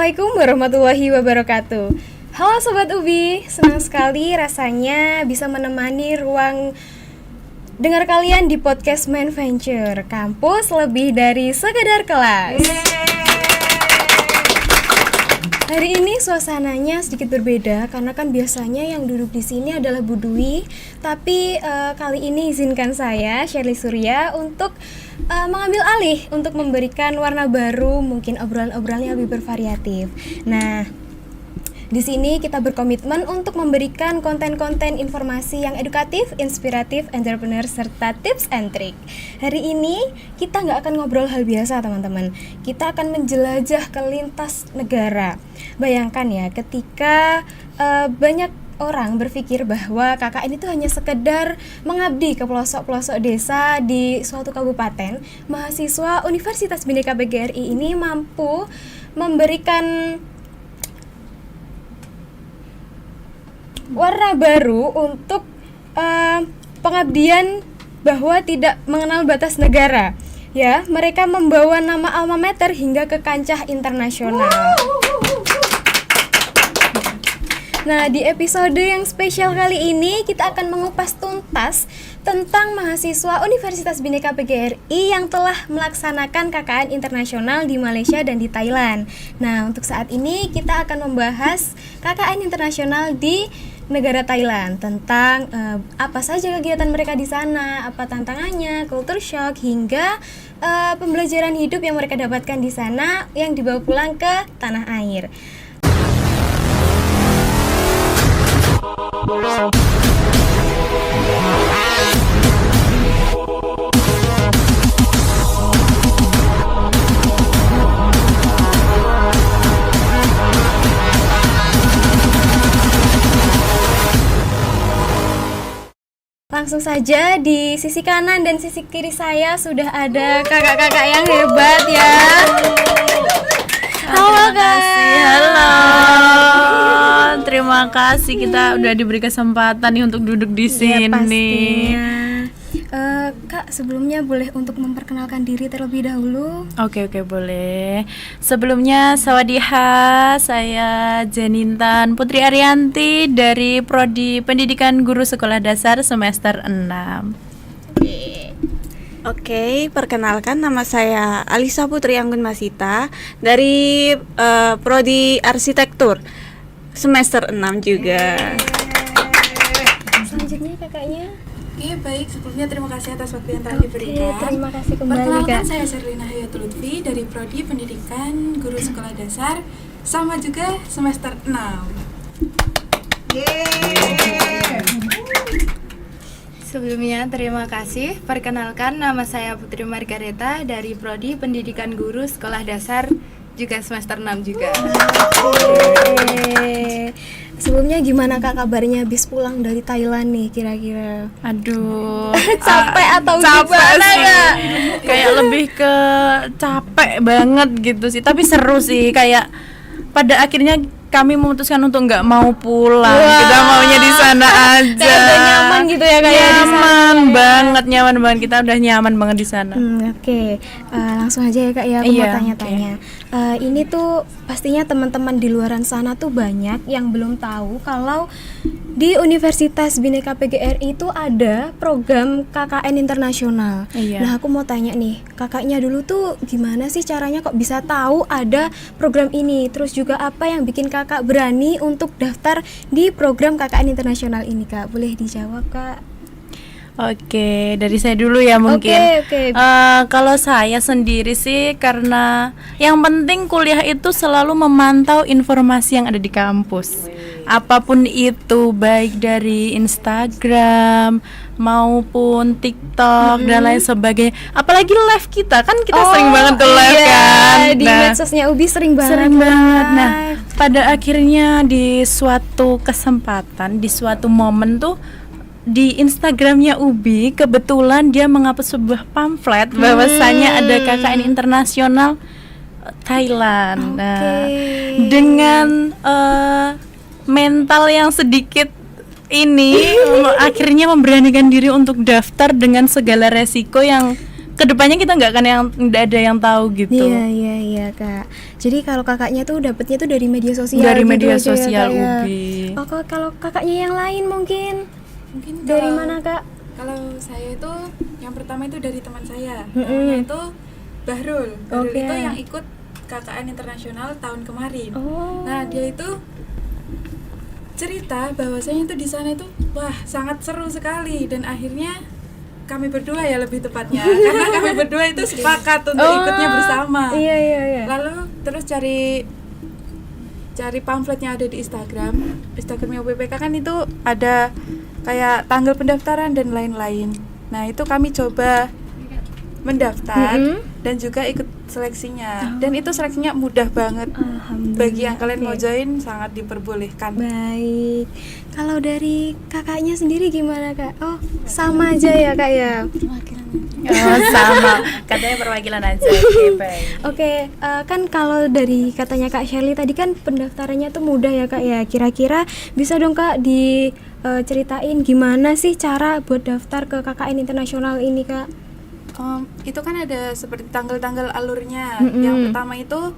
Assalamualaikum warahmatullahi wabarakatuh. Halo Sobat Ubi, senang sekali rasanya bisa menemani ruang dengar kalian di podcast Main Venture, kampus lebih dari sekedar kelas. Hari ini suasananya sedikit berbeda karena kan biasanya yang duduk di sini adalah Bu Dwi, tapi kali ini izinkan saya, Shirley Surya, untuk mengambil alih untuk memberikan warna baru, mungkin obrolan-obrolan yang lebih bervariatif. Nah, di sini kita berkomitmen untuk memberikan konten-konten informasi yang edukatif, inspiratif, entrepreneur, serta tips and trick. Hari ini kita nggak akan ngobrol hal biasa teman-teman. Kita akan menjelajah ke lintas negara. Bayangkan ya, ketika banyak orang berpikir bahwa KKN itu hanya sekedar mengabdi ke pelosok-pelosok desa di suatu kabupaten, mahasiswa Universitas Bhinneka PGRI ini mampu memberikan warna baru untuk pengabdian bahwa tidak mengenal batas negara. Ya, mereka membawa nama alma mater hingga ke kancah internasional. Nah, di episode yang spesial kali ini kita akan mengupas tuntas tentang mahasiswa Universitas Bhinneka PGRI yang telah melaksanakan KKN internasional di Malaysia dan di Thailand. Nah, untuk saat ini kita akan membahas KKN internasional di negara Thailand tentang apa saja kegiatan mereka di sana, apa tantangannya, culture shock, hingga pembelajaran hidup yang mereka dapatkan di sana yang dibawa pulang ke tanah air. Langsung saja di sisi kanan dan sisi kiri saya sudah ada kakak-kakak yang hebat ya. Halo Kak. Halo. Terima kasih kita udah diberi kesempatan nih untuk duduk di sini. Ya, pastinya. Kak, sebelumnya boleh untuk memperkenalkan diri terlebih dahulu? Oke, boleh. Sebelumnya sawadiha, saya Jenintan Putri Arianti dari Prodi Pendidikan Guru Sekolah Dasar semester 6. Oke, perkenalkan nama saya Alisa Putri Anggun Masita dari Prodi Arsitektur semester 6 juga. Selanjutnya kakaknya. Oke, baik. Sebelumnya terima kasih atas waktu yang telah diberikan. Terima kasih kembali Perkenalkan, Kak. saya Sherlina Hayatul Lutfi dari Prodi Pendidikan Guru Sekolah Dasar, sama juga semester 6. Sebelumnya terima kasih. Perkenalkan, nama saya Putri Margareta dari Prodi Pendidikan Guru Sekolah Dasar juga semester 6 juga. Sebelumnya gimana Kak kabarnya habis pulang dari Thailand nih kira-kira? Aduh, Capek atau capek gimana sih. Kak? Kayak lebih ke capek banget gitu sih. Tapi seru sih, kayak pada akhirnya kami memutuskan untuk nggak mau pulang. Wah. Kita maunya di sana aja. Kayak udah nyaman gitu ya kayak di sana. Nyaman banget. Kita udah nyaman banget di sana. Oke. Langsung aja ya Kak ya, aku mau Iya, tanya-tanya. Ini tuh pastinya teman-teman di luaran sana tuh banyak yang belum tahu kalau di Universitas Bhinneka PGRI itu ada program KKN internasional. Iya. Nah, aku mau tanya nih, kakaknya dulu tuh gimana sih caranya kok bisa tahu ada program ini? Terus juga apa yang bikin kakak berani untuk daftar di program KKN internasional ini, Kak? Boleh dijawab, Kak? Oke, dari saya dulu ya mungkin. Oke. Kalau saya sendiri sih karena yang penting kuliah itu selalu memantau informasi yang ada di kampus. Apapun itu, baik dari Instagram maupun TikTok dan lain sebagainya. Apalagi live kita kan sering banget tuh live kan. Di medsosnya Ubi sering banget. Nah, pada akhirnya di suatu kesempatan, di suatu momen tuh di Instagramnya Ubi kebetulan dia menghapus sebuah pamflet bahwasanya ada KKN internasional Thailand. Nah, dengan mental yang sedikit ini akhirnya memberanikan diri untuk daftar dengan segala resiko yang kedepannya kita nggak ada yang tahu gitu. Iya Kak. Jadi kalau kakaknya tuh dapetnya tuh dari media sosial. Dari gitu media aja ya, sosial Kak, ya. Ubi. Oh, kalau kakaknya yang lain mungkin dari kalau- mana Kak? Kalau saya itu yang pertama itu dari teman saya, namanya itu Bahrul. Bahrul Oke. itu yang ikut KKN internasional tahun kemarin. Oh. Nah, dia itu cerita bahwasanya itu di sana itu wah sangat seru sekali, dan akhirnya kami berdua ya lebih tepatnya karena kami berdua itu sepakat untuk ikutnya bersama. Iya. Lalu terus cari pamfletnya ada di Instagramnya UPPK kan itu ada kayak tanggal pendaftaran dan lain-lain. Nah itu kami coba mendaftar dan juga ikut seleksinya, dan itu seleksinya mudah banget. Alhamdulillah. Bagi yang kalian mau Oke. join sangat diperbolehkan. Baik. Kalau dari kakaknya sendiri gimana Kak? Oh, sama aja ya Kak ya. Oh, sama. Katanya perwakilan aja. Oke, baik. Oke, kan kalau dari katanya Kak Shirley tadi kan pendaftarannya tuh mudah ya Kak ya. Kira-kira bisa dong Kak diceritain gimana sih cara buat daftar ke KKN internasional ini Kak? Itu kan ada seperti tanggal-tanggal alurnya. Yang pertama itu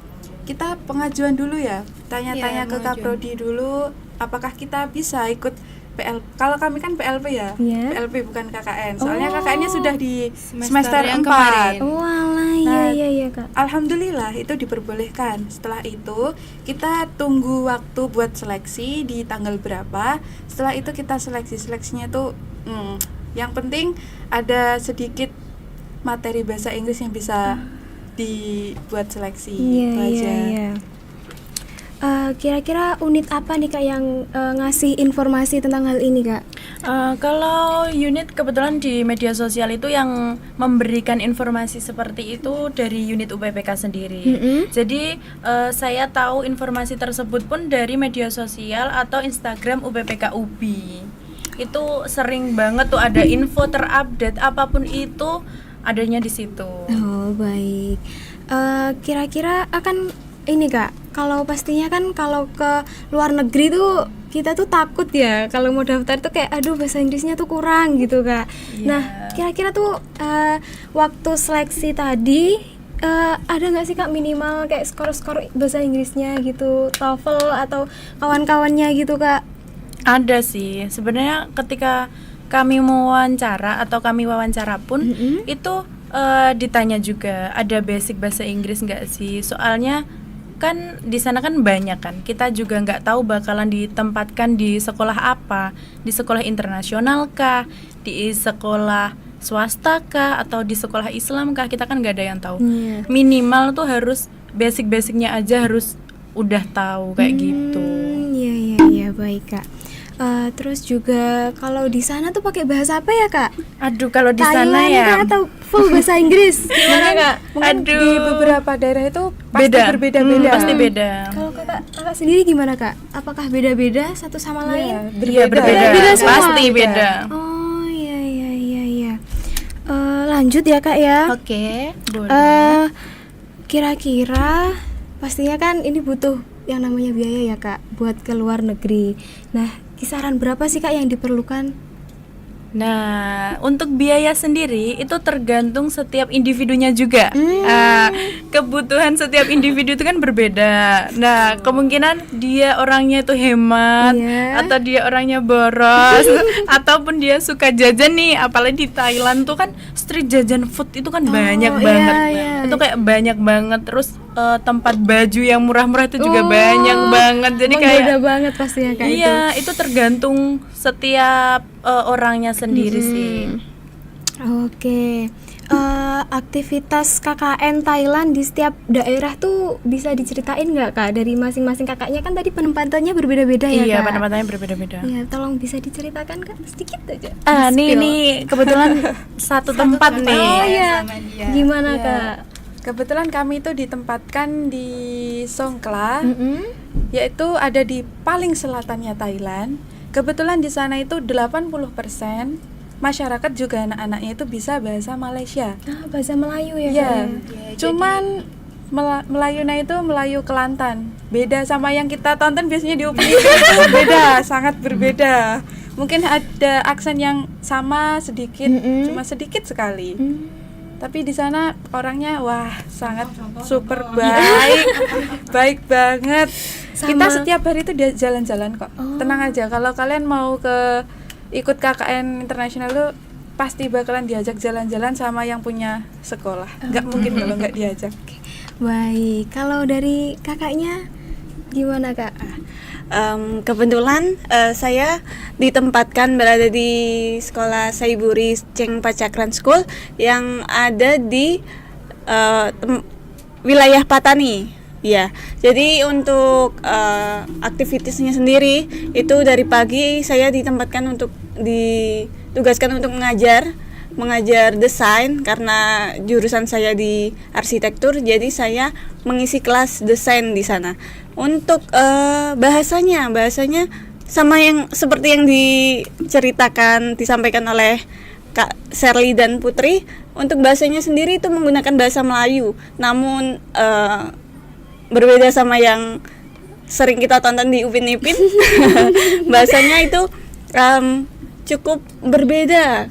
kita pengajuan dulu ya, tanya-tanya ke Kaprodi dulu apakah kita bisa ikut PL. Kalau kami kan PLP ya, Iya. PLP bukan KKN. Soalnya Oh. KKN-nya sudah di Semester semester yang 4. kemarin. Oh alah, Nah, iya Kak. Alhamdulillah itu diperbolehkan. Setelah itu kita tunggu waktu buat seleksi di tanggal berapa. Setelah itu kita seleksinya tuh yang penting ada sedikit materi bahasa Inggris yang bisa dibuat seleksi. Itu aja. Iya. Kira-kira unit apa nih Kak yang ngasih informasi tentang hal ini Kak? Kalau unit kebetulan di media sosial itu yang memberikan informasi seperti itu dari unit UPPK sendiri. Jadi saya tahu informasi tersebut pun dari media sosial atau Instagram UPPK UBI. Itu sering banget tuh ada info terupdate apapun itu adanya di situ. Oh baik. Kira-kira akan ini Kak, kalau pastinya kan kalau ke luar negeri tuh kita tuh takut ya kalau mau daftar tuh kayak aduh bahasa Inggrisnya tuh kurang gitu Kak. Nah kira-kira tuh waktu seleksi tadi ada nggak sih Kak minimal kayak skor bahasa Inggrisnya gitu, TOEFL atau kawan-kawannya gitu Kak? Ada sih. Sebenarnya ketika kami wawancara atau kami wawancara pun itu ditanya juga ada basic bahasa Inggris nggak sih? Soalnya kan di sana kan banyak kan. Kita juga nggak tahu bakalan ditempatkan di sekolah apa, di sekolah internasional kah, di sekolah swasta kah, atau di sekolah Islam kah? Kita kan nggak ada yang tahu. Minimal tuh harus basic-basicnya aja harus udah tahu kayak gitu. Iya baik Kak. Terus juga kalau di sana tuh pakai bahasa apa ya Kak? Aduh kalau di sana Thailand ya. kah atau full bahasa Inggris? Gimana Kak? Mungkin Aduh. di beberapa daerah itu pasti Beda. berbeda-beda. Pasti beda. Kalau kakak sendiri gimana Kak? Apakah beda-beda satu sama lain? Iya berbeda. Beda semua. Pasti beda. Oh iya. Lanjut ya Kak ya. Oke, boleh. Kira-kira pastinya kan ini butuh yang namanya biaya ya Kak buat ke luar negeri. Nah kisaran berapa sih Kak yang diperlukan? Nah, untuk biaya sendiri itu tergantung setiap individunya juga. Kebutuhan setiap individu itu kan berbeda. Nah, kemungkinan dia orangnya itu hemat, Iya. atau dia orangnya boros, ataupun dia suka jajan nih. Apalagi di Thailand tuh kan street jajan food itu kan banyak banget. iya. Itu kayak banyak banget. Terus tempat baju yang murah-murah itu juga banyak banget. Jadi kayak Menggoda banget pastinya Kak itu. iya, itu tergantung setiap orangnya sendiri sih. Oke. Aktivitas KKN Thailand di setiap daerah tuh bisa diceritain nggak Kak dari masing-masing kakaknya, kan tadi penempatannya berbeda-beda ya Iya, Kak? penempatannya berbeda-beda. Iya, tolong bisa diceritakan Kak sedikit aja. Nih kebetulan satu tempat nih. Oh iya. sama dia. Gimana Iya. Kak? Kebetulan kami itu ditempatkan di Songkhla, Mm-mm. yaitu ada di paling selatannya Thailand. Kebetulan di sana itu 80% masyarakat juga anak-anaknya itu bisa bahasa Malaysia. Bahasa Melayu ya Kak? Iya. ya? Cuman Melayunya itu Melayu Kelantan. Beda sama yang kita tonton biasanya di UPI. Beda, sangat berbeda. Mungkin ada aksen yang sama sedikit, cuma sedikit sekali. Tapi di sana orangnya wah sangat super baik, baik banget. Kita setiap hari itu dia jalan-jalan kok. Tenang aja, kalau kalian mau ikut KKN internasional tuh pasti bakalan diajak jalan-jalan sama yang punya sekolah. Nggak mungkin kalau nggak diajak. Baik, kalau dari kakaknya gimana kak? Kebetulan saya ditempatkan berada di sekolah Saiburi Ceng Pacakran School yang ada di wilayah Patani. Ya, jadi untuk aktivitasnya sendiri itu dari pagi saya ditugaskan untuk mengajar desain karena jurusan saya di arsitektur, jadi saya mengisi kelas desain di sana. Untuk bahasanya sama yang seperti yang disampaikan oleh Kak Sherly dan Putri. Untuk bahasanya sendiri itu menggunakan bahasa Melayu, namun berbeda sama yang sering kita tonton di Upin Ipin. Bahasanya itu cukup berbeda,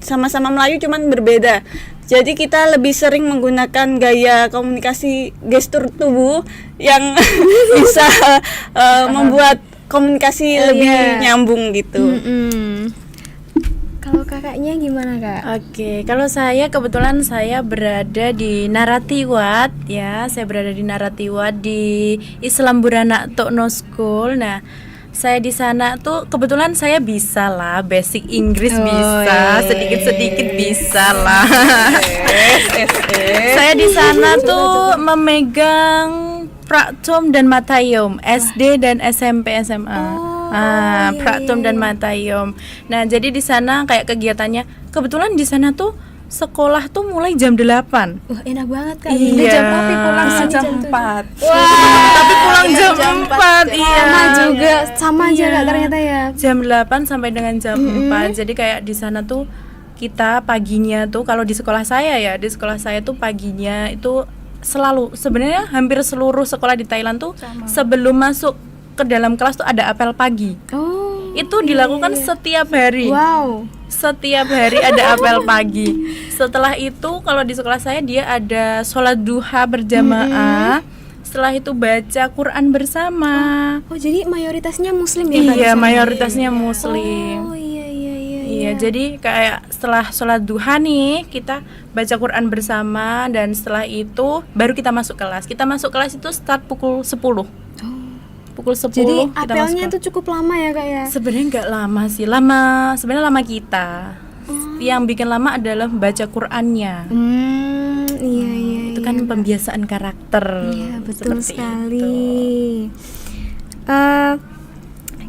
sama-sama Melayu cuman berbeda. Jadi kita lebih sering menggunakan gaya komunikasi gestur tubuh yang bisa membuat komunikasi lebih nyambung gitu. Kalau kakaknya gimana kak? Oke, kalau saya kebetulan saya berada di Naratiwat ya, saya berada di Naratiwat di Islam Buranak Tokno School. Nah, saya di sana tuh kebetulan saya bisa lah basic Inggris bisa, sedikit-sedikit bisa lah. Saya di sana tuh memegang Praktom dan Matayom, SD dan SMP SMA. Praktom dan Matayom. Nah, jadi di sana kayak kegiatannya kebetulan di sana tuh sekolah tuh mulai jam 8. Wah, enak banget kak. Iya. Jam tapi pulang Jam 4. Tapi pulang jam 4. Iya. Sama aja kak ternyata ya. Jam 8 sampai dengan jam 4. Jadi kayak di sana tuh kita paginya tuh kalau di sekolah saya ya, di sekolah saya tuh paginya itu selalu sebenarnya hampir seluruh sekolah di Thailand tuh sebelum masuk ke dalam kelas tuh ada apel pagi. Itu dilakukan setiap hari. Wow. Setiap hari ada apel pagi. Setelah itu kalau di sekolah saya dia ada sholat duha berjamaah. Setelah itu baca Quran bersama. Oh, jadi mayoritasnya muslim ya kak? Iya, mayoritasnya muslim. Oh iya. Iya, jadi kayak setelah sholat duha nih kita baca Quran bersama dan setelah itu baru kita masuk kelas. Kita masuk kelas itu start pukul 10. Pukul 10 Jadi kita apelnya masuk. itu cukup lama ya kak ya? Sebenarnya nggak lama sih, sebenarnya lama kita. Yang bikin lama adalah baca Qurannya. Iya. Itu kan pembiasaan karakter. Iya, betul seperti sekali.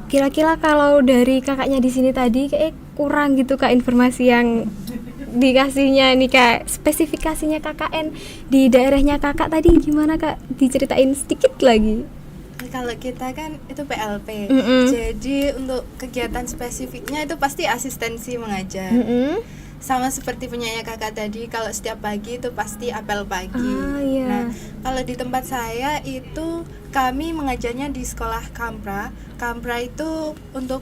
Kira-kira kalau dari kakaknya di sini tadi kayak kurang gitu kak informasi yang dikasihnya nih kak, spesifikasinya KKN di daerahnya kakak tadi gimana kak? Diceritain sedikit lagi. Kalau kita kan itu PLP, jadi untuk kegiatan spesifiknya itu pasti asistensi mengajar. Sama seperti punyanya kakak tadi, kalau setiap pagi itu pasti apel pagi. Iya. Nah, kalau di tempat saya itu kami mengajarnya di sekolah Kampra. Kampra itu untuk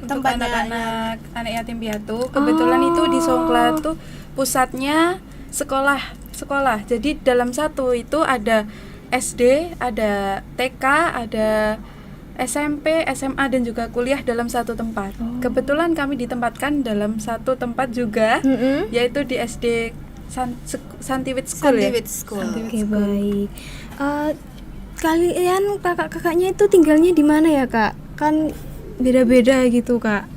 Tempat anak-anak yatim piatu. Kebetulan itu di Songkla tuh pusatnya sekolah. Jadi dalam satu itu ada SD, ada TK, ada SMP, SMA dan juga kuliah dalam satu tempat. Kebetulan kami ditempatkan dalam satu tempat juga, yaitu di SD Santiwit School. Oke, baik. Kalian kakak-kakaknya itu tinggalnya di mana ya kak? Kan beda-beda gitu kak.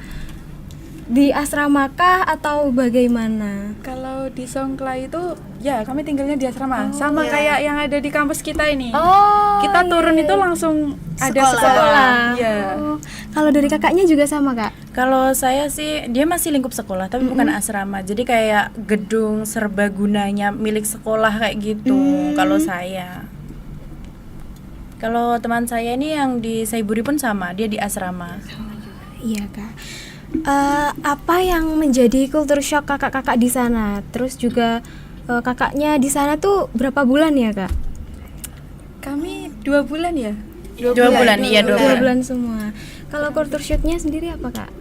Di asrama kah atau bagaimana? Kalau di Songkla itu ya kami tinggalnya di asrama, sama kayak yang ada di kampus kita ini. Kita turun itu langsung ada sekolah. Ya. Kalau dari kakaknya juga sama kak? Kalau saya sih dia masih lingkup sekolah tapi bukan asrama. Jadi kayak gedung serbagunanya milik sekolah kayak gitu. Kalau saya. Kalau teman saya ini yang di Saiburi pun sama, dia di asrama. Iya kak. Apa yang menjadi culture shock kakak-kakak di sana? Terus juga kakaknya di sana tuh berapa bulan ya kak? Kami 2 bulan ya. 2 bulan, iya 2 bulan. 2 bulan semua. Kalau culture shocknya sendiri apa kak?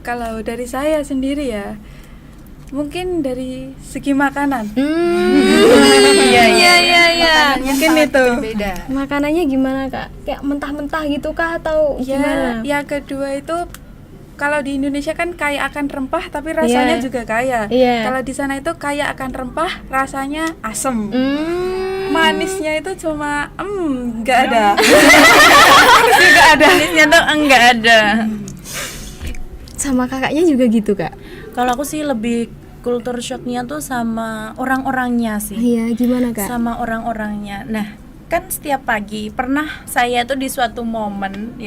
Kalau dari saya sendiri ya, Mungkin dari segi makanan. Iya. Mungkin itu. Beda. Makanannya gimana kak? Kayak mentah-mentah gitu kah atau gimana? Ya, yang kedua itu kalau di Indonesia kan kaya akan rempah tapi rasanya Iya. juga kaya. Iya. Kalau di sana itu kaya akan rempah, rasanya asem. Manisnya itu cuma nggak ada. Manisnya tuh enggak ada. Sama kakaknya juga gitu kak? Kalau aku sih lebih culture shocknya tuh sama orang-orangnya sih. Iya, gimana kak? Sama orang-orangnya. Nah, kan setiap pagi pernah saya tuh di suatu momen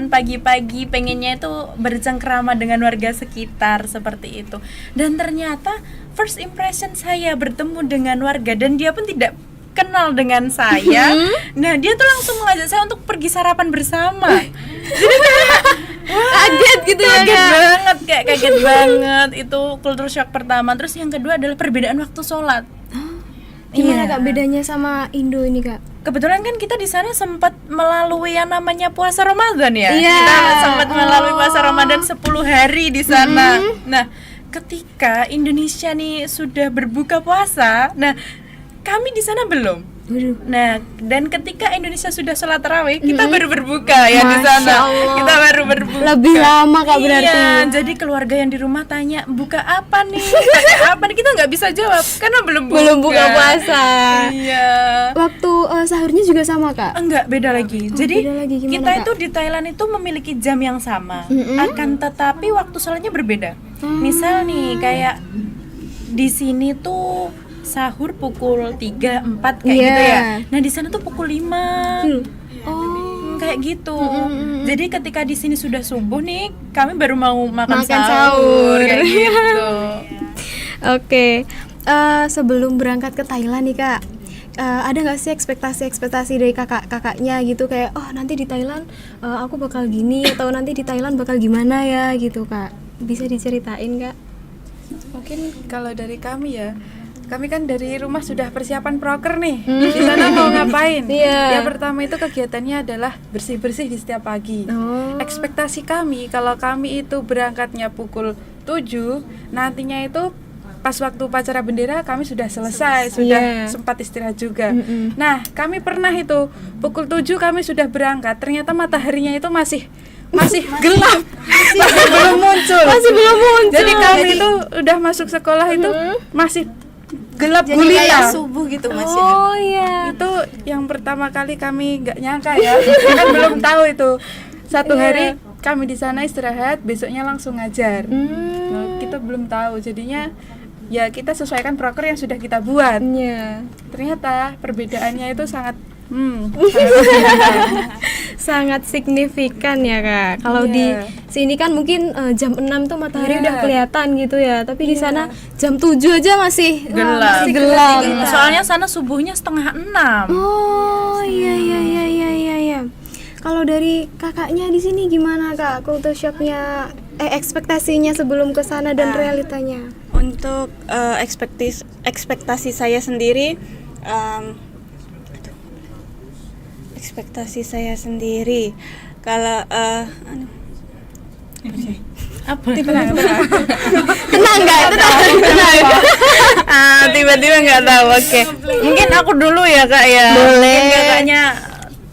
pagi-pagi pengennya itu bercengkrama dengan warga sekitar seperti itu. Dan ternyata first impression saya bertemu dengan warga dan dia pun tidak kenal dengan saya. Nah, dia tuh langsung mengajak saya untuk pergi sarapan bersama. Jadi kayak Kaget gitu ya kaget kak? banget, kaget banget. Itu culture shock pertama. Terus yang kedua adalah perbedaan waktu sholat. Gimana Iya. kak bedanya sama Indo ini kak? Kebetulan kan kita di sana sempat melalui yang namanya puasa Ramadan ya. Iya. Kita sempat melalui puasa Ramadan 10 hari di sana. Nah, ketika Indonesia nih sudah berbuka puasa, nah kami di sana belum. Waduh. Nah, dan ketika Indonesia sudah sholat tarawih, kita baru berbuka ya di sana. Masya Allah. Kita baru berbuka. Lebih lama kak berarti. Iya, jadi keluarga yang di rumah tanya, buka apa nih? Pakai apa nih? Kita nggak bisa jawab karena belum buka. puasa. Iya. Waktu sahurnya juga sama kak? Enggak, beda lagi. Jadi beda lagi. Gimana, kita Kak? itu di Thailand itu memiliki jam yang sama, akan tetapi waktu sholatnya berbeda. Misal nih kayak di sini tuh sahur pukul 3, 4 kayak Iya. gitu ya. Nah, di sana tuh pukul 5. Oh. Kayak gitu. Jadi ketika di sini sudah subuh nih, kami baru mau makan Makan sahur sahur. kayak gitu. Oke. Sebelum berangkat ke Thailand nih kak, ada nggak sih ekspektasi dari kakaknya gitu kayak oh nanti di Thailand aku bakal gini atau nanti di Thailand bakal gimana ya gitu kak? Bisa diceritain kak? Mungkin kalau dari kami ya, kami kan dari rumah sudah persiapan proker nih. Di sana mau ngapain? Iya. Yang pertama itu kegiatannya adalah bersih-bersih di setiap pagi. Oh. Ekspektasi kami kalau kami itu berangkatnya pukul 7, nantinya itu pas waktu upacara bendera kami sudah selesai, sudah Iya. sempat istirahat juga. Nah, kami pernah itu pukul 7 kami sudah berangkat, ternyata mataharinya itu masih gelap, masih belum muncul. Jadi kami itu udah masuk sekolah itu masih gelap Jadi kayak gulita. subuh gitu Mas ya. Oh iya. Itu yang pertama kali kami nggak nyangka ya, kan belum tahu itu. Satu hari kami di sana istirahat, besoknya langsung ngajar. Nah, kita belum tahu, jadinya ya kita sesuaikan proker yang sudah kita buat. Iya. Ternyata perbedaannya itu sangat Sangat signifikan ya kak. Kalau di Iya. sini kan mungkin jam 6 tuh matahari Iya. udah kelihatan gitu ya. Tapi di sana jam 7 aja masih Gelap. masih gelap. Soalnya sana subuhnya 5:30. Oh iya. Kalau dari kakaknya di sini gimana kak? Culture shocknya, ekspektasinya sebelum ke sana dan realitanya? Untuk ekspektasi saya sendiri, kalau Apa? Tenang nggak? Tenang. Tiba-tiba nggak tahu. Oke. Mungkin aku dulu ya kak ya. Boleh. Mungkin kakaknya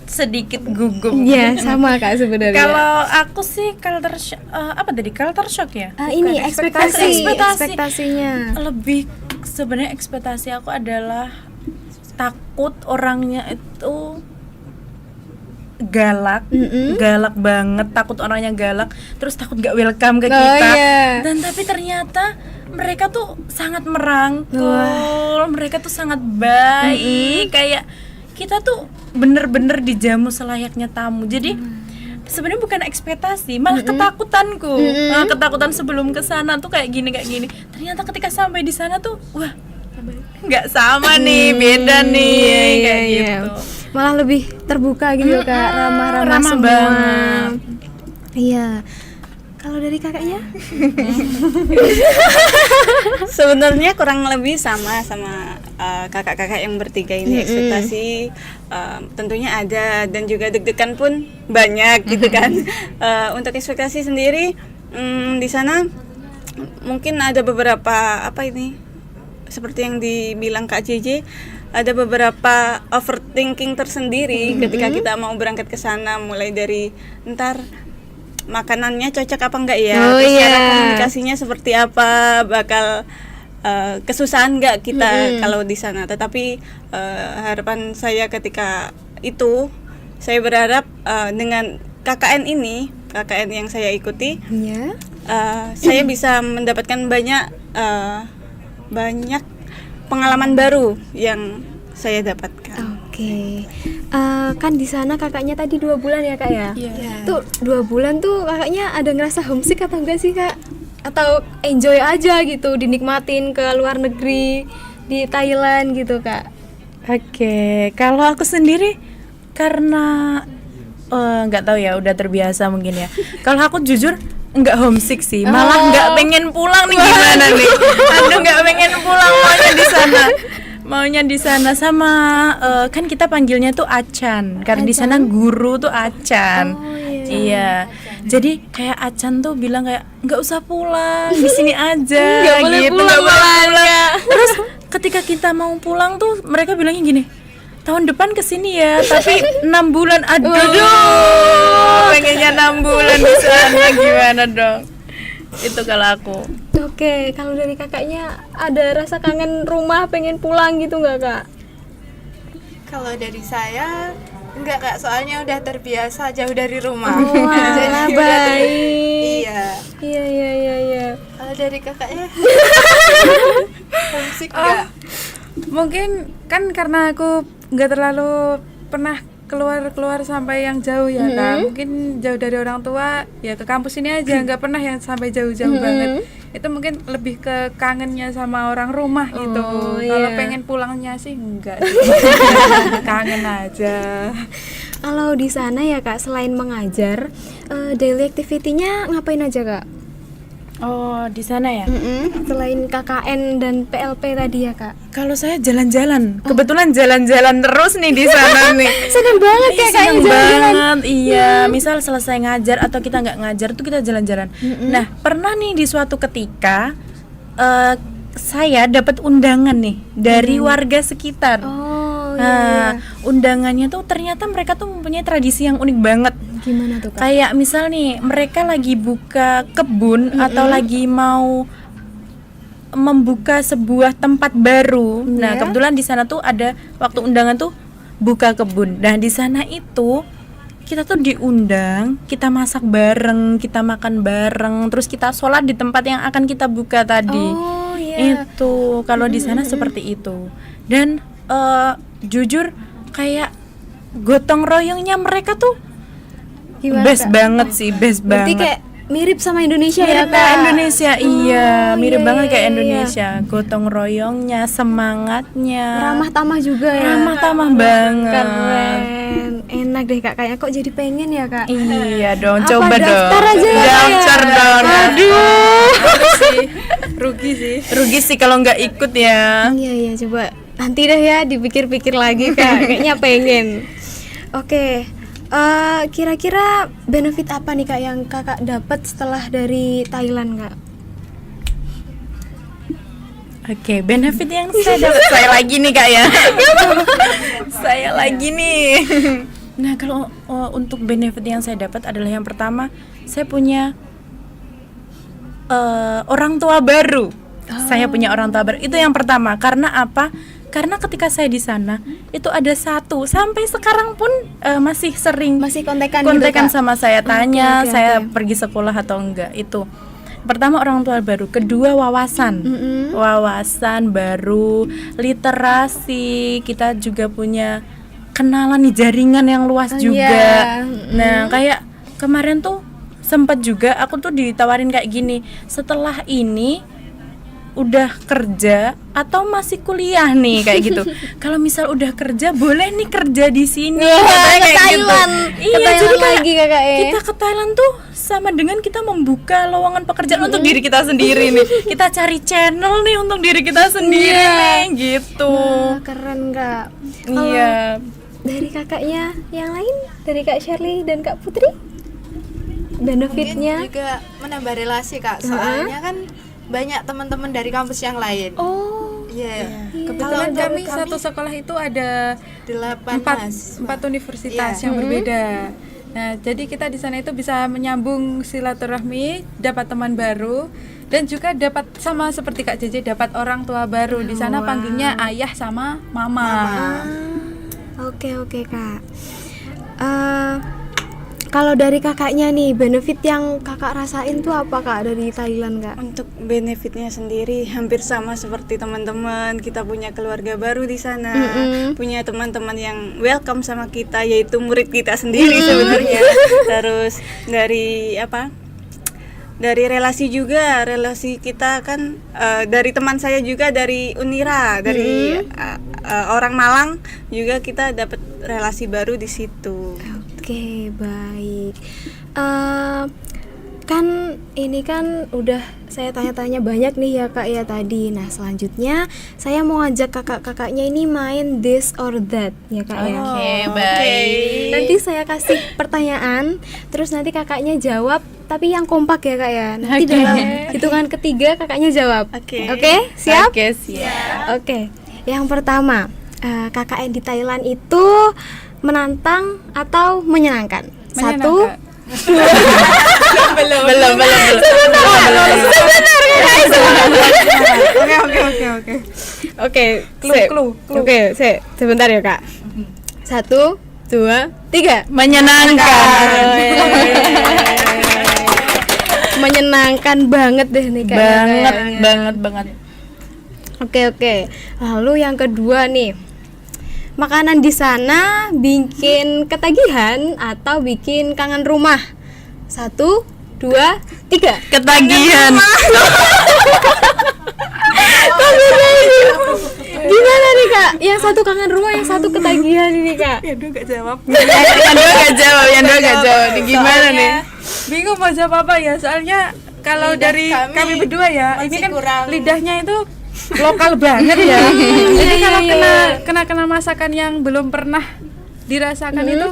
sedikit gugup. Iya sama kak sebenarnya. Kalau aku sih culture shock, culture shock ya? Ini Bukan, ekspektasinya. Lebih sebenarnya ekspektasi aku adalah takut orangnya itu galak, galak banget, takut orangnya galak, terus takut gak welcome ke kita. Iya. Dan tapi ternyata mereka tuh sangat merangkul, mereka tuh sangat baik, kayak kita tuh bener-bener dijamu selayaknya tamu. Jadi sebenarnya bukan ekspektasi, malah ketakutanku, ketakutan sebelum ke sana tuh kayak gini. Ternyata ketika sampai di sana tuh, wah, nggak sama nih, beda nih, kayak gitu. Malah lebih terbuka gitu kak, ramah semua. Banget. Iya. Kalau dari kakaknya? sebenarnya kurang lebih sama kakak-kakak yang bertiga ini. Ekspektasi tentunya ada dan juga deg-degan pun banyak gitu kan. Untuk ekspektasi sendiri di sana mungkin ada beberapa seperti yang dibilang Kak JJ, ada beberapa overthinking tersendiri ketika kita mau berangkat ke sana, mulai dari ntar makanannya cocok apa enggak ya, terus cara komunikasinya seperti apa, bakal kesusahan enggak kita kalau di sana. Tetapi harapan saya ketika itu, saya berharap dengan KKN yang saya ikuti, saya bisa mendapatkan banyak pengalaman baru yang saya dapatkan. Oke. Kan di sana kakaknya tadi 2 bulan ya Kak ya? Iya. Tuh 2 bulan tuh kakaknya ada ngerasa homesick atau enggak sih Kak? Atau enjoy aja gitu, dinikmatin ke luar negeri, di Thailand gitu Kak? Oke, kalau aku sendiri karena nggak tahu ya, udah terbiasa mungkin ya. Kalau aku jujur nggak homesick sih, malah nggak pengen pulang nih, gimana nih? Aduh, nggak pengen pulang, maunya di sana sama kan kita panggilnya tuh Acan, karena di sana guru tuh Acan. Iya. Jadi kayak Acan tuh bilang kayak nggak usah pulang, di sini aja. Nggak boleh pulang. Terus ketika kita mau pulang tuh mereka bilangnya gini, tahun depan kesini ya, tapi 6 bulan. Aduh, pengennya 6 bulan di sana, gimana dong? Itu kalau aku. Oke, kalau dari kakaknya ada rasa kangen rumah, pengen pulang gitu nggak Kak? Kalau dari saya enggak Kak, soalnya udah terbiasa jauh dari rumah. Wah, udah baik. Iya. Kalau dari kakaknya homesick enggak? Mungkin kan karena aku nggak terlalu pernah keluar sampai yang jauh ya Kak. Mungkin jauh dari orang tua ya, ke kampus ini aja, nggak pernah yang sampai jauh-jauh banget. Itu mungkin lebih ke kangennya sama orang rumah gitu. Kalau pengen pulangnya sih enggak. Kangen aja. Kalau di sana ya Kak, selain mengajar, daily activity-nya ngapain aja Kak? Oh, di sana ya. Selain KKN dan PLP tadi ya Kak? Kalau saya jalan-jalan, kebetulan jalan-jalan terus nih di sana nih. Seneng banget ya Kak Seneng jalan-jalan. banget, iya. Misal selesai ngajar atau kita nggak ngajar tuh kita jalan-jalan. Nah, pernah nih di suatu ketika saya dapat undangan nih dari warga sekitar. Oh Nah, undangannya tuh ternyata mereka tuh mempunyai tradisi yang unik banget. gimana tuh Kak? Kayak misal nih, mereka lagi buka kebun atau lagi mau membuka sebuah tempat baru. Nah, kebetulan di sana tuh ada waktu undangan tuh buka kebun. Nah, di sana itu kita tuh diundang, kita masak bareng, kita makan bareng, terus kita sholat di tempat yang akan kita buka tadi. Oh iya. Itu kalau di sana seperti itu. Dan jujur kayak gotong royongnya mereka tuh Gimana, best Kak? banget sih, best Berarti banget. kayak mirip sama Indonesia ya Mirip Kak? kayak Indonesia, iya, mirip iya, banget kayak iya, Indonesia. Gotong royongnya, semangatnya, Ramah tamah juga ya. ramah tamah banget. Keren. Enak deh Kak, kayaknya kok jadi pengen ya Kak. Iya dong, Apa, coba dong. daftar aja ya, Kak, ya? Daftar dong. Aduh. Rugi sih kalau nggak ikut ya. Iya coba nanti deh ya dipikir-pikir lagi Kak. Kayaknya pengen. Oke. Kira-kira benefit apa nih Kak yang Kakak dapat setelah dari Thailand Kak? Oke, benefit yang saya dapat, saya lagi nih Kak ya. Saya lagi nih. Nah, kalau untuk benefit yang saya dapat adalah yang pertama, saya punya orang tua baru. Saya punya orang tua baru. Itu yang pertama. Karena apa? Karena ketika saya di sana itu ada satu sampai sekarang pun masih sering Masih kontekan kontekan gitu, Kak? sama saya, tanya Oke, saya oke. pergi sekolah atau enggak. Itu pertama, orang tua baru. Kedua, wawasan wawasan baru, literasi. Kita juga punya kenalan nih, jaringan yang luas juga. Nah, kayak kemarin tuh sempat juga aku tuh ditawarin kayak gini, setelah ini udah kerja atau masih kuliah nih, kayak gitu. Kalau misal udah kerja, boleh nih kerja di sini. Katanya ke kayak Thailand. Gitu. Ke Iya, Thailand jadi kayak lagi, Kakak, ya? kita ke Thailand tuh sama dengan kita membuka lowongan pekerjaan untuk diri kita sendiri nih. Kita cari channel nih untuk diri kita sendiri nih, gitu. Wah, keren Kak. Kalau Iya. dari kakaknya yang lain, dari Kak Shirley dan Kak Putri, benefitnya? Mungkin juga menambah relasi Kak, soalnya kan banyak teman-teman dari kampus yang lain. Oh, Iya. Kebetulan Kalau kami satu sekolah itu ada 8 empat universitas Iya. yang berbeda. Nah, jadi kita di sana itu bisa menyambung silaturahmi, dapat teman baru, dan juga dapat sama seperti Kak Jeje dapat orang tua baru. Di sana panggilnya ayah sama mama. Oke Kak. Kalau dari kakaknya nih, benefit yang kakak rasain tuh apa Kak dari Thailand Kak? Untuk benefitnya sendiri hampir sama seperti teman-teman, kita punya keluarga baru di sana, punya teman-teman yang welcome sama kita, yaitu murid kita sendiri sebenarnya. Terus dari dari relasi juga, relasi kita kan dari teman saya juga dari Unira, dari orang Malang juga kita dapat relasi baru di situ. Oke, baik. Kan ini kan udah saya tanya-tanya banyak nih ya Kak ya tadi. Nah, selanjutnya saya mau ajak kakak-kakaknya ini main this or that ya Kak ya. Oke, baik. Nanti saya kasih pertanyaan, terus nanti kakaknya jawab, tapi yang kompak ya Kak ya. Nanti dalam hitungan ketiga kakaknya jawab. Oke. Oke, siap? Oke, siap. Oke. Yang pertama, KKN di Thailand itu menantang atau menyenangkan? Satu, Belum. Oke. Oke, Clue. Oke, sebentar ya Kak. 1, 2, 3. Menyenangkan. Menyenangkan banget deh nih Kak. Banget. Oke. Lalu yang kedua nih, makanan di sana bikin ketagihan atau bikin kangen rumah? 1, 2, 3. Ketagihan. Gimana nih Kak? Yang satu kangen rumah, yang satu ketagihan ini Kak. Ya, gak jawab. Yang dua gak jawab. Ini gimana nih? Bingung mau jawab apa ya, soalnya kalau Lidah dari kami kami berdua ya, ini masih kan kurang. lidahnya itu lokal banget ya. Jadi kalau kena masakan yang belum pernah dirasakan itu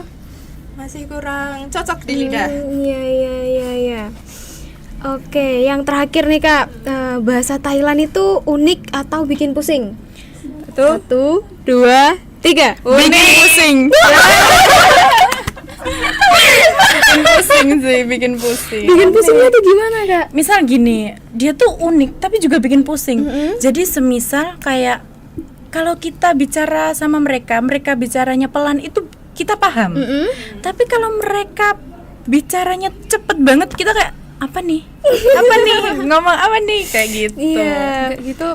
Masih kurang cocok di lidah. Iya. Oke, yang terakhir nih Kak, bahasa Thailand itu unik atau bikin pusing? 1, 2, 3. Bikin pusing. Bikin pusing. Bikin pusingnya tuh gimana Kak? Misal gini, dia tuh unik tapi juga bikin pusing. Jadi semisal kayak kalau kita bicara sama mereka bicaranya pelan itu kita paham. Tapi kalau mereka bicaranya cepet banget, kita kayak apa nih? Ngomong apa nih? Kayak gitu. Iya. kayak gitu.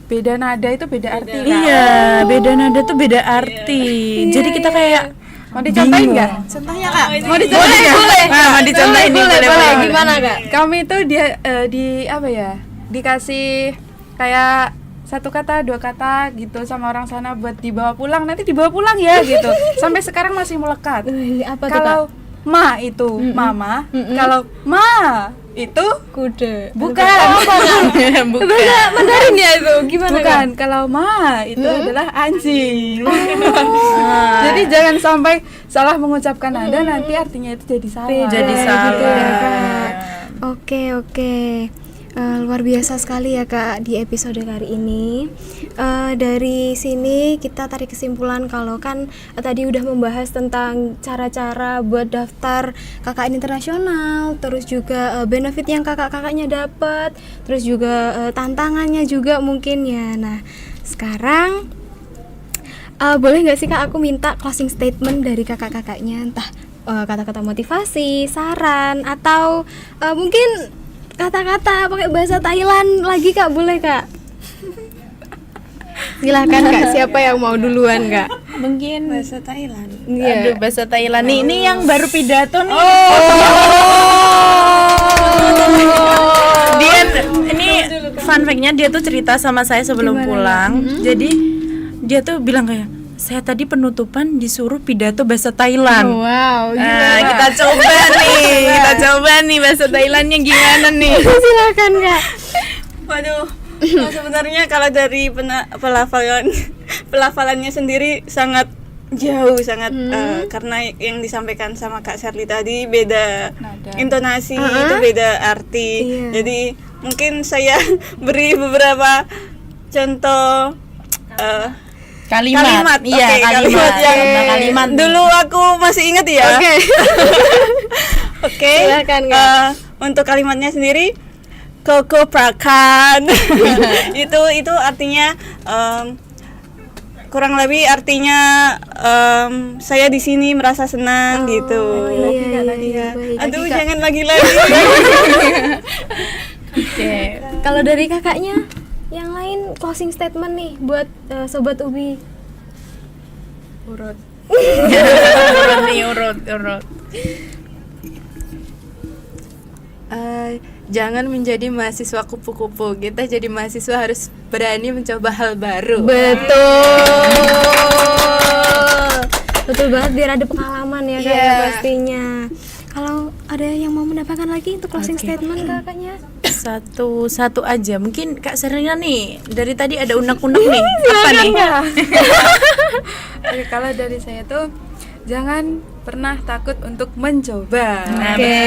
Beda nada itu beda arti kan? Iya, beda nada tuh beda arti. Jadi kita kayak Mau dicontohin nggak? Contohnya Kak, Mau dicontohin nggak? Nah, mau dicontohin nih, boleh. Gimana Kak? Kami tuh di apa ya? Dikasih kayak satu kata, dua kata gitu sama orang sana buat dibawa pulang. Nanti dibawa pulang ya gitu. Sampai sekarang masih melekat. Apa tuh Kak? Kalau ma itu mama, kalau ma itu Kuda. bukan. Bahasa Mandarin ya itu. Gimana Bukan, Kak? kalau ma itu adalah anjing. Jadi jangan sampai salah mengucapkan nada, nanti artinya itu jadi salah. Jadi salah. Gitu ya, Kak. Oke. Luar biasa sekali ya Kak di episode kali ini. Dari sini kita tarik kesimpulan kalau kan tadi udah membahas tentang cara-cara buat daftar KKN internasional, terus juga benefit yang kakak-kakaknya dapat, terus juga tantangannya juga mungkin ya. Nah, sekarang boleh nggak sih Kak aku minta closing statement dari kakak-kakaknya, entah kata-kata motivasi, saran, atau mungkin kata-kata pakai bahasa Thailand lagi Kak, boleh Kak? Silakan Kak, siapa yang mau duluan Kak? Mungkin Bahasa Thailand. Aduh, bahasa Thailand nih. Ini yang baru pidato nih. Dia ini fun fact-nya, dia tuh cerita sama saya sebelum pulang. Jadi dia tuh bilang kayak, saya tadi penutupan disuruh pidato bahasa Thailand. Wow, Nah, kita coba nih bahasa Thailandnya gimana nih? silakan Kak. Waduh, sebenarnya kalau dari pelafalannya sendiri sangat jauh sangat karena yang disampaikan sama Kak Sherly tadi beda intonasi, itu beda arti. Iya. Jadi mungkin saya beri beberapa contoh Kalimat. Iya, Oke, kalimat. yang Kalimat nih. dulu aku masih ingat ya. Oke. Oke. Silakan, Kak. Untuk kalimatnya sendiri, Koko Prakan. itu artinya kurang lebih artinya saya di sini merasa senang gitu. Iya, baik. Aduh, jangan lagi-lagi. Oke. Kalau dari kakaknya, yang lain closing statement nih buat Sobat Ubi. Urut nih, urut. Jangan menjadi mahasiswa kupu-kupu. Kita jadi mahasiswa harus berani mencoba hal baru. Betul banget, biar ada pengalaman ya Kak, Iya. ya, pastinya. Kalau ada yang mau menambahkan lagi untuk closing statement kakaknya? Satu aja. Mungkin Kak Serena nih, dari tadi ada unek-unek nih. Apa nih? Oke, kalau dari saya tuh jangan pernah takut untuk mencoba. Oke,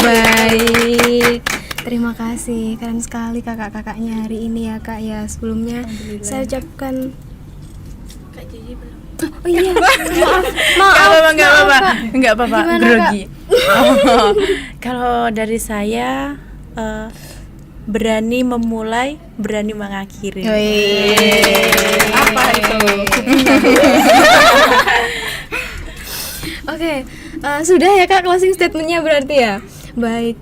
baik. Terima kasih, keren sekali kakak-kakaknya hari ini ya Kak ya. Sebelumnya saya ucapkan Oh iya, maaf. Enggak apa-apa. Gimana, Grogi. Oh, kalau dari saya berani memulai, berani mengakhiri. Apa itu? Oke, sudah ya Kak closing statementnya berarti ya. Baik.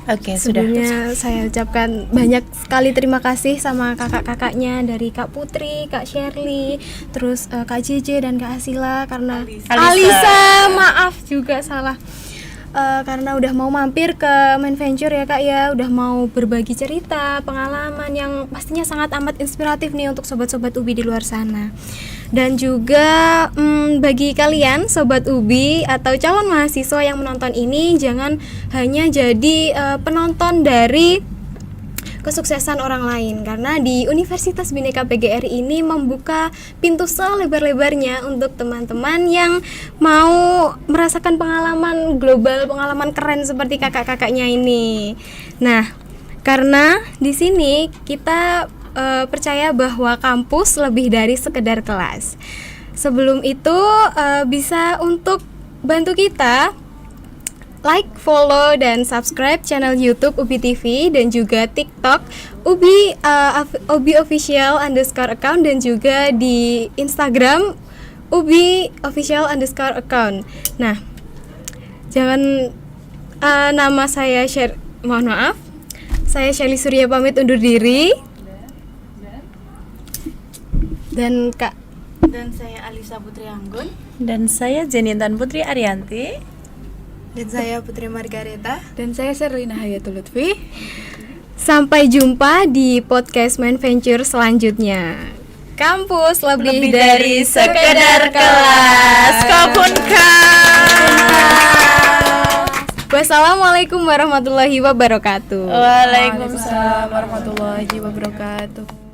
Oke, sudah. Sebelumnya saya ucapkan banyak sekali terima kasih sama kakak-kakaknya dari Kak Putri, Kak Sherly, terus Kak JJ dan Kak Asila karena Alisa, maaf juga salah. Karena udah mau mampir ke Main Venture ya Kak ya, udah mau berbagi cerita, pengalaman yang pastinya sangat amat inspiratif nih untuk sobat-sobat Ubi di luar sana. Dan juga bagi kalian sobat Ubi atau calon mahasiswa yang menonton ini, jangan hanya jadi penonton dari kesuksesan orang lain, karena di Universitas Bhinneka PGRI ini membuka pintu selebar-lebarnya untuk teman-teman yang mau merasakan pengalaman global, pengalaman keren seperti kakak-kakaknya ini. Nah, karena di sini kita percaya bahwa kampus lebih dari sekedar kelas. Sebelum itu bisa untuk bantu kita like, follow, dan subscribe channel YouTube Ubi TV dan juga TikTok Ubi Official _account dan juga di Instagram Ubi Official _account. Nah, jangan nama saya mohon maaf, saya Sherly Surya pamit undur diri. Dan saya Alisa Putri Anggun. Dan saya Jenintan Putri Arianti. Dan saya Putri Margareta. Dan saya Sherlina Hayatul Lutfi. Sampai jumpa di podcast Main Venture selanjutnya. Kampus lebih dari sekedar kelas. Wassalamualaikum warahmatullahi wabarakatuh. Waalaikumsalam. Warahmatullahi wabarakatuh.